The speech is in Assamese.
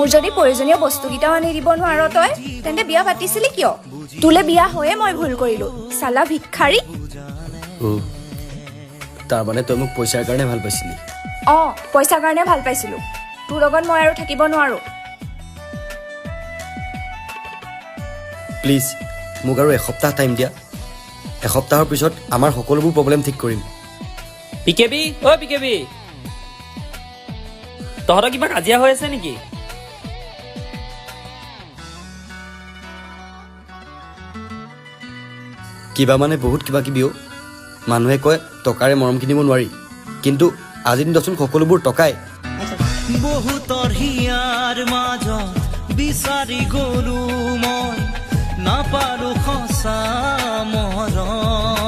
মোৰ যদি প্ৰয়োজনীয় বস্তুকেইটাও আনি দিব নোৱাৰ তই তেন্তে বিয়া পাতিছিলি কিয় তোলে বিয়া হৈয়ে মই ভুল কৰিলো সালা ভিক্ষাৰী তাৰ মানে তই মোক পইচাৰ কাৰণে ভাল পাইছিলি পইচাৰ কাৰণে ভাল পাইছিলো তোৰ লগত মই আৰু থাকিব নোৱাৰো প্লিজ মোক আৰু এসপ্তাহ টাইম দিয়া এসপ্তাহৰ পিছত আমাৰ সকলোবোৰ প্ৰব্লেম ঠিক কৰিম পিকেবি ঐ পিকেবি তহঁতৰ কিবা কাজিয়া হৈ আছে নেকি কিবা মানে বহুত কিবা কিবি মানুহে কয় টকাৰে মৰম কিনিব নোৱাৰি কিন্তু আজি দিনচোন সকলোবোৰ টকাই বহুতৰ হিয়াৰ মাজত বিচাৰি গলো মই নাপালো সঁচা মৰম